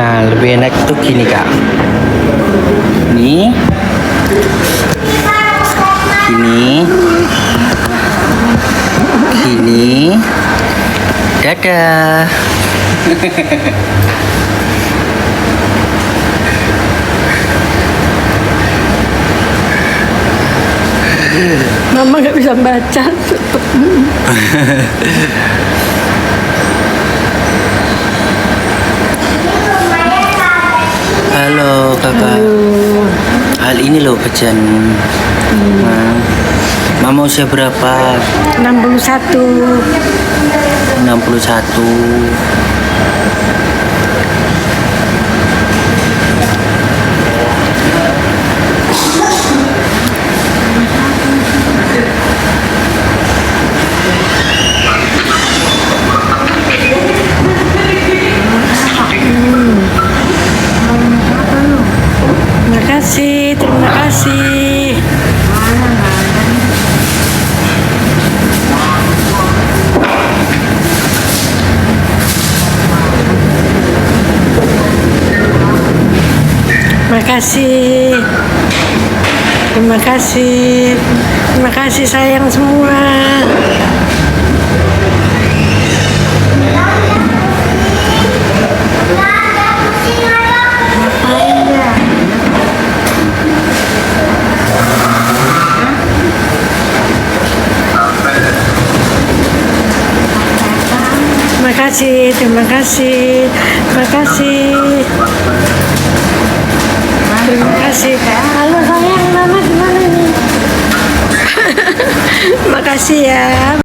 Nah, lebih enak tuh gini kak. Ini, gini, dadah. Mama nggak bisa baca. Halo kakak. Hal ini loh Pejan. Mama usia berapa? 61. 61. Terima kasih. Terima kasih. Terima kasih. Terima kasih sayang semua. Terima kasih. Terima kasih. Terima kasih. Halo sayang, mama gimana nih? Terima kasih ya.